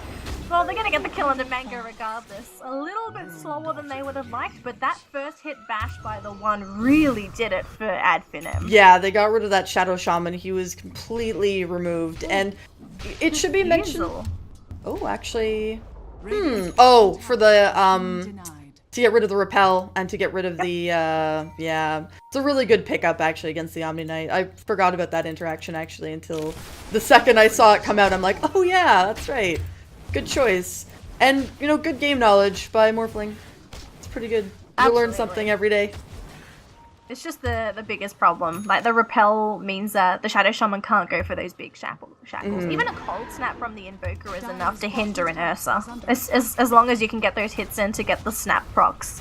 Well, they're going to get the kill under Mango regardless. A little bit slower than they would have liked, but that first hit bash by the one really did it for Finem. Yeah, they got rid of that Shadow Shaman. He was completely removed. And it should be mentioned... Oh, actually... Oh, for the, to get rid of the Repel and to get rid of the, yeah. It's a really good pickup, actually, against the Omni Knight. I forgot about that interaction, actually, until the second I saw it come out. I'm like, oh yeah, that's right. Good choice. And, you know, good game knowledge by Morphling. It's pretty good. You learn something every day. It's just the biggest problem. Like, the repel means that the Shadow Shaman can't go for those big shackles. Even a cold snap from the Invoker is enough to hinder an Ursa. As long as you can get those hits in to get the snap procs.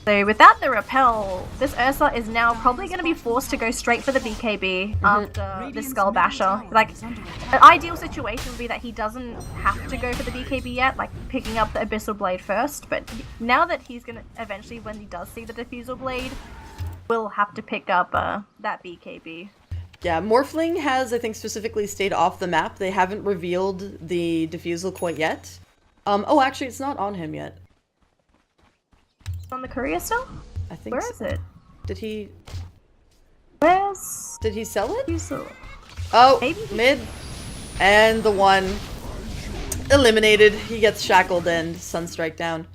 So without the repel, this Ursa is now probably going to be forced to go straight for the BKB after the Skull Basher. Like, an ideal situation would be that he doesn't have to go for the BKB yet, like picking up the Abyssal Blade first, but now that he's going to eventually, when he does see the Diffusal Blade, will have to pick up that BKB. Yeah, Morphling has, I think, specifically stayed off the map. They haven't revealed the Diffusal quite yet. Oh, actually, it's not on him yet. On the courier still? I think Where so. is it? Did he sell it? Diffusal? Oh, Maybe. mid. And the one eliminated. He gets shackled and Sunstrike down.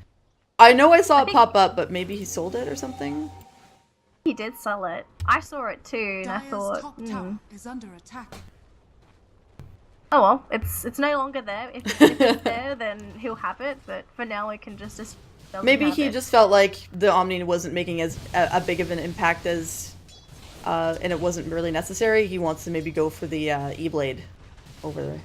I know I saw it pop up, but maybe he sold it or something? He did sell it. I saw it too, and I Dire's thought, top tower is under attack. oh well, it's no longer there. If it's there, then he'll have it, but for now it can just doesn't Maybe have he it. just felt like the Omni wasn't making as a big of an impact as, and it wasn't really necessary. He wants to maybe go for the E-Blade over there.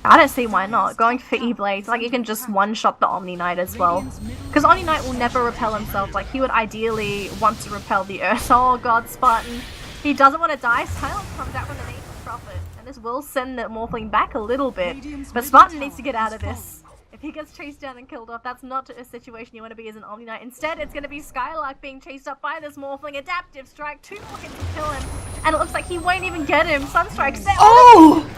I don't see why not. Going for E-Blades, like, you can just one-shot the Omni Knight as well. Because Omni Knight will never repel himself. Like, he would ideally want to repel the Ursa. Oh god, Spartan. He doesn't want to die. Silence comes out from the Nature's Prophet. And this will send the Morphling back a little bit. But Spartan needs to get out of this. If he gets chased down and killed off, that's not a situation you want to be as an Omni Knight. Instead, it's going to be Skylark being chased up by this Morphling. Adaptive Strike, 2 more hits to kill him. And it looks like he won't even get him. Sunstrike's there. Oh!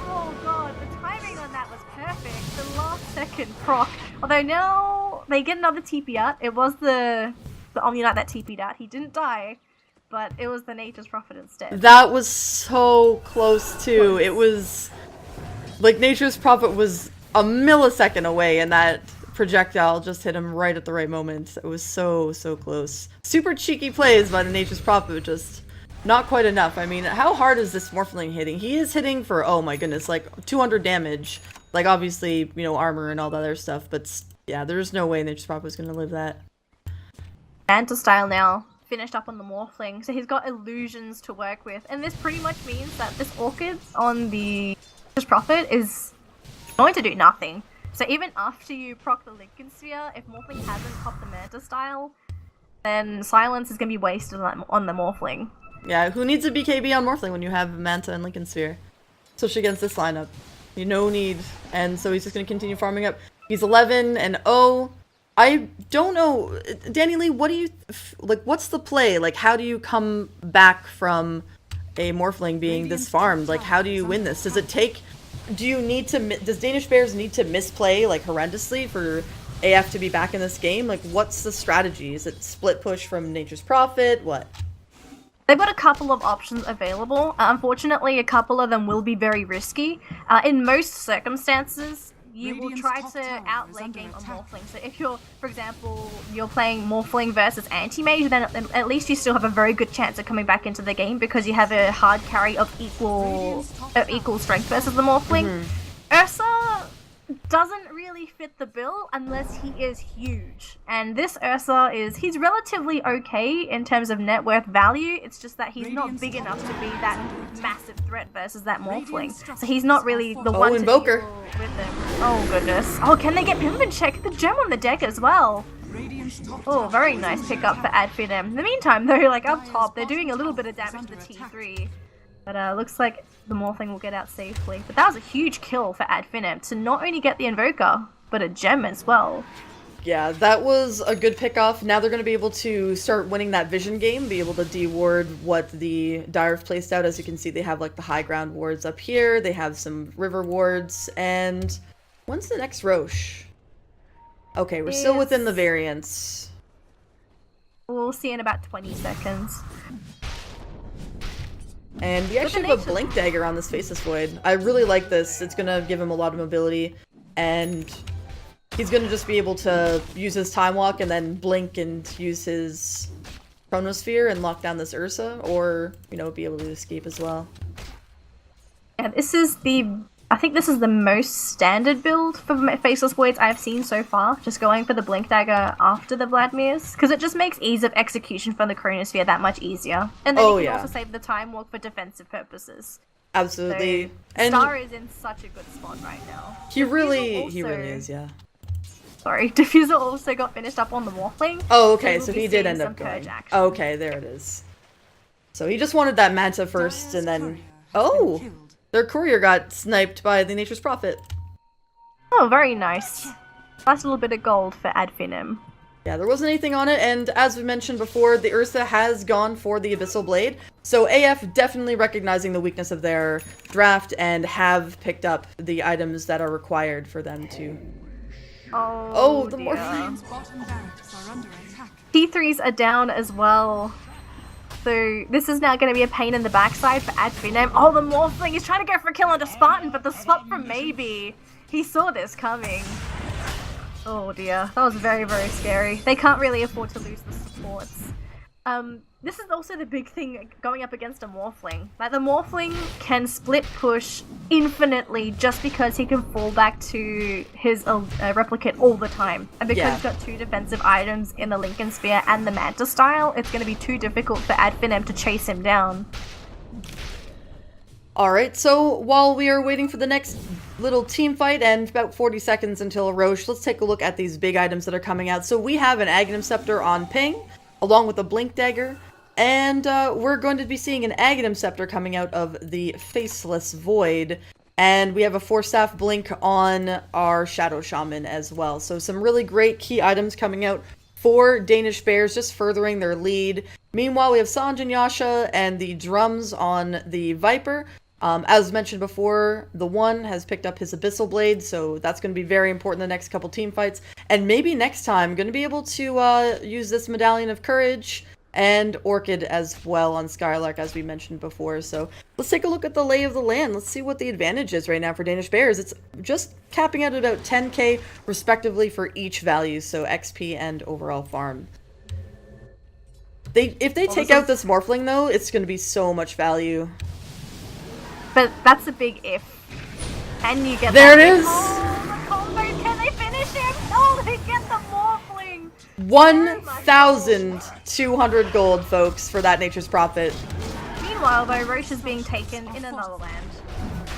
Oh god, the timing on that was perfect. The last second proc. Although now they get another TP out. It was the Omni Knight that TP'd out. He didn't die, but it was the Nature's Prophet instead. That was so close too. It was like Nature's Prophet was a millisecond away and that projectile just hit him right at the right moment. It was so close. Super cheeky plays by the Nature's Prophet, just not quite enough. I mean, how hard is this Morphling hitting? He is hitting for, oh my goodness, like 200 damage. Like, obviously, you know, armor and all that other stuff, but yeah, there's no way Nature's Prophet was going to live that. Manta style now. Finished up on the Morphling, so he's got illusions to work with. And this pretty much means that this Orchid on the Nature's Prophet is going to do nothing. So even after you proc the Lincoln Sphere, if Morphling hasn't popped the Manta style, then Silence is going to be wasted on the Morphling. Yeah, who needs a BKB on Morphling when you have Manta and Lincoln Sphere? Especially against this lineup. You no need. And so he's just going to continue farming up. He's 11 and 0. I don't know. Danny Lee, what do you... like, what's the play? Like, how do you come back from a Morphling being this farmed? Like, how do you win this? Does it take... do you need to... does Danish Bears need to misplay, like, horrendously for AF to be back in this game? Like, what's the strategy? Is it split push from Nature's Prophet? What? They've got a couple of options available. Unfortunately, a couple of them will be very risky. In most circumstances, you will try to outlane game a Morphling. So if you're, for example, you're playing Morphling versus Anti-Mage, then at least you still have a very good chance of coming back into the game because you have a hard carry of equal strength versus the Morphling. Ursa doesn't really fit the bill unless he is huge. And this Ursa he's relatively okay in terms of net worth value. It's just that he's not big enough to be that massive threat versus that Morphling. So he's not really the one Invoker. to deal with them. Oh goodness. Oh, can they get Pimp and check the gem on the deck as well? Oh, very nice pickup for Finem. In the meantime, though, like up top, they're doing a little bit of damage to the T3. But looks like the Morphling will get out safely. But that was a huge kill for Finem to not only get the Invoker, but a gem as well. Yeah, that was a good pickoff. Now they're going to be able to start winning that vision game, be able to de-ward what the Dire have placed out. As you can see, they have like the high ground wards up here. They have some river wards. And when's the next Roche? Okay, we're still within the variants. We'll see in about 20 seconds. And we actually have a Blink Dagger on this Faceless Void. I really like this. It's going to give him a lot of mobility. And he's going to just be able to use his Time Walk and then blink and use his Chronosphere and lock down this Ursa. Or, you know, be able to escape as well. Yeah, this is the I think this is the most standard build for Faceless Voids I've seen so far, just going for the Blink Dagger after the Vladimirs, because it just makes ease of execution from the Chronosphere that much easier. And then you can also save the Time Walk for defensive purposes. Absolutely. So, and Star is in such a good spot right now. He really is, yeah. Sorry, Diffuser also got finished up on the Morphling. Oh, okay, so so we'll he did end up going. action. Okay, there it is. So he just wanted that Manta first, and then... Oh! Their courier got sniped by the Nature's Prophet. Oh, very nice. Nice little bit of gold for Ad Finem. Yeah, there wasn't anything on it, and as we mentioned before, the Ursa has gone for the Abyssal Blade, so AF definitely recognizing the weakness of their draft and have picked up the items that are required for them to... Oh, the dear. Morphling! T3s are down as well. So this is now going to be a pain in the backside for Ad Finem. Oh, the Morphling is trying to go for a kill onto Spartan, but the swap from Maybe. He saw this coming. Oh dear, that was very, very scary. They can't really afford to lose the supports. This is also the big thing going up against a Morphling. Like, the Morphling can split push infinitely just because he can fall back to his replicate all the time. And because he's got two defensive items in the Lincoln Spear and the Manta style, it's going to be too difficult for Ad Finem to chase him down. Alright, so while we are waiting for the next little team fight and about 40 seconds until Roche, let's take a look at these big items that are coming out. So we have an Aghanim Scepter on ping, along with a Blink Dagger, and we're going to be seeing an Aghanim Scepter coming out of the Faceless Void, and we have a Force Staff Blink on our Shadow Shaman as well. So some really great key items coming out for Danish Bears, just furthering their lead. Meanwhile, we have Sanj and Yasha and the drums on the Viper. As mentioned before, the one has picked up his Abyssal Blade, so that's going to be very important in the next couple team fights. And maybe next time, going to be able to use this Medallion of Courage and Orchid as well on Skylark, as we mentioned before. So let's take a look at the lay of the land. Let's see what the advantage is right now for Danish Bears. It's just capping out at about 10k respectively for each value, so XP and overall farm. If they take out this Morphling, though, it's going to be so much value. But that's a big if. Can you get there that? It is! Oh, the combo! Can they finish him? Oh, they get the Morphling! 1,200 gold, folks, for that Nature's Prophet. Meanwhile, though, Roche is being taken in another land.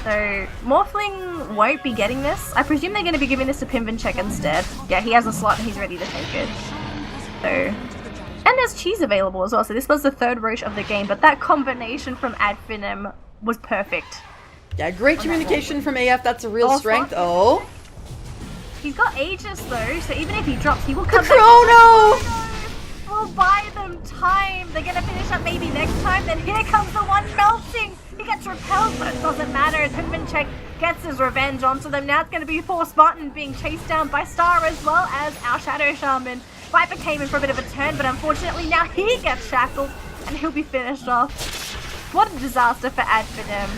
So, Morphling won't be getting this. I presume they're going to be giving this to Pimvinchek instead. Yeah, he has a slot and he's ready to take it. So... And there's cheese available as well, so this was the third Roche of the game, but that combination from Ad Finem was perfect. Yeah, great communication from AF, that's a real strength. Oh. He's got Aegis though, so even if he drops, he will come back. Chrono! We'll buy them time. They're gonna finish up maybe next time, then here comes the one melting. He gets repelled, but it doesn't matter. Pimvinchek gets his revenge onto them. Now it's gonna be poor Spartan being chased down by Star as well as our Shadow Shaman. Viper came in for a bit of a turn, but unfortunately now he gets shackled and he'll be finished off. What a disaster for Ad Finem.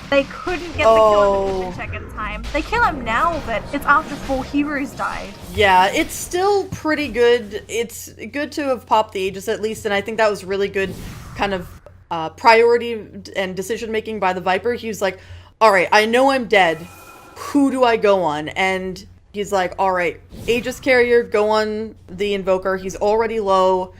They couldn't get the kill on the second time. They kill him now, but it's after 4 heroes died. Yeah, it's still pretty good. It's good to have popped the Aegis at least, and I think that was really good kind of priority and decision making by the Viper. He was like, alright, I know I'm dead. Who do I go on? And he's like, alright, Aegis Carrier, go on the Invoker. He's already low.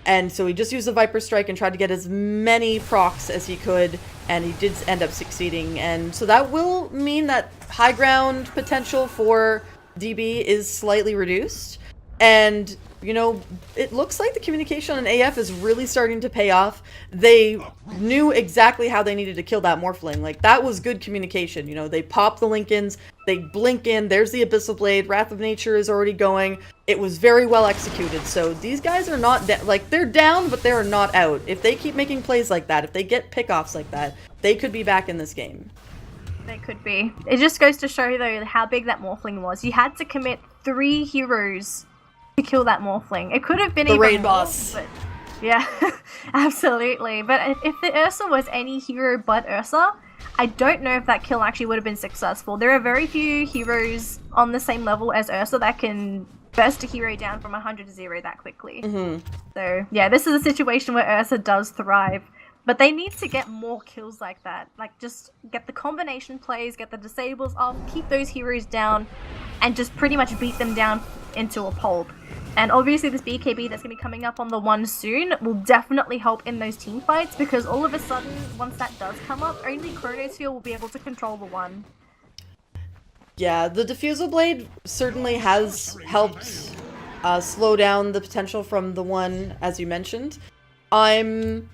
And so he just used the Viper Strike and tried to get as many procs as he could, and he did end up succeeding. And so that will mean that high ground potential for DB is slightly reduced. And, you know, it looks like the communication on AF is really starting to pay off. They knew exactly how they needed to kill that Morphling. Like, that was good communication. You know, they pop the Lincolns, they blink in, there's the Abyssal Blade, Wrath of Nature is already going. It was very well executed. So these guys are not, like, they're down, but they're not out. If they keep making plays like that, if they get pickoffs like that, they could be back in this game. They could be. It just goes to show, though, how big that Morphling was. You had to commit 3 heroes to kill that Morphling. It could have been the even raid more, boss. But yeah, absolutely. But if the Ursa was any hero but Ursa, I don't know if that kill actually would have been successful. There are very few heroes on the same level as Ursa that can burst a hero down from 100 to 0 that quickly. So yeah, this is a situation where Ursa does thrive. But they need to get more kills like that. Like, just get the combination plays, get the disables off, keep those heroes down, and just pretty much beat them down into a pulp. And obviously this BKB that's going to be coming up on the 1 soon will definitely help in those team fights, because all of a sudden, once that does come up, only Chronosphere will be able to control the 1. Yeah, the Diffusal Blade certainly has helped slow down the potential from the 1, as you mentioned. I'm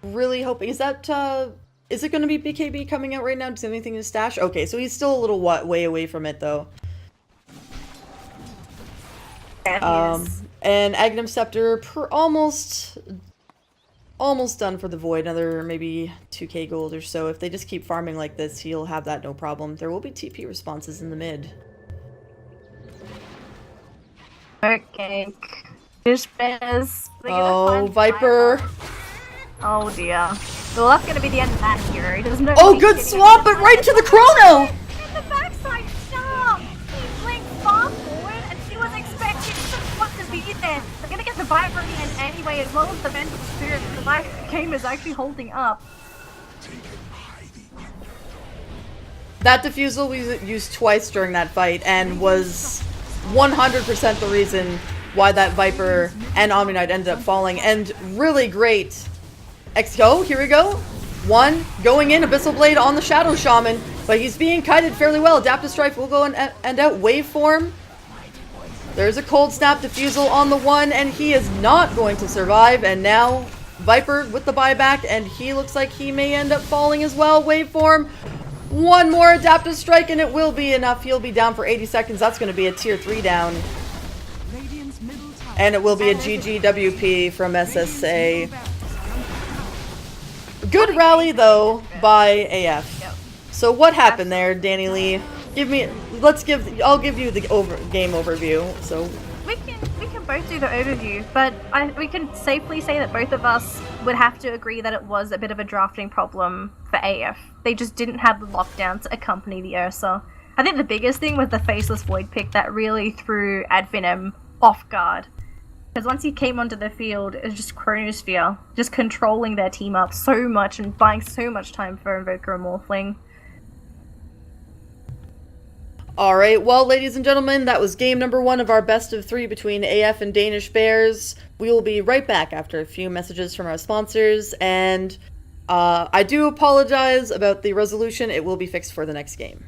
really hoping... Is it going to be BKB coming out right now? Does anything in stash? Okay, so he's still a little way away from it, though. And Agnum Scepter almost done for the Void. Another maybe 2k gold or so. If they just keep farming like this, he'll have that no problem. There will be TP responses in the mid. Okay. Bears. Oh, Viper. Oh dear. Well, that's gonna be the end of that hero. There's no Oh, good swap, but right into the chrono! In the backside sharp! He blinked far forward and she was expecting someone to be there. They're gonna get the Viper in the end anyway, as well as the Vengeful Spirit. The life game is actually holding up. That Diffusal was used twice during that fight and was 100% the reason why that Viper and Omni Knight ended up falling. And really great XO, here we go. 1 going in, Abyssal Blade on the Shadow Shaman, but he's being kited fairly well. Adaptive Strike will go and end out. Waveform. There's a Cold Snap Diffusal on the 1, and he is not going to survive. And now Viper with the buyback, and he looks like he may end up falling as well. Waveform. 1 more Adaptive Strike, and it will be enough. He'll be down for 80 seconds. That's going to be a tier 3 down. And it will be a GGWP from SSA. Good rally, though, by AF. Yep. So what happened there, Danny Lee? I'll give you the game overview. So We can both do the overview, but we can safely say that both of us would have to agree that it was a bit of a drafting problem for AF. They just didn't have the lockdown to accompany the Ursa. I think the biggest thing was the Faceless Void pick that really threw Finem off guard. Because once he came onto the field, it was just Chronosphere, just controlling their team up so much and buying so much time for Invoker and Morphling. Alright, well, ladies and gentlemen, that was game number 1 of our best of 3 between AF and Danish Bears. We will be right back after a few messages from our sponsors, and I do apologize about the resolution. It will be fixed for the next game.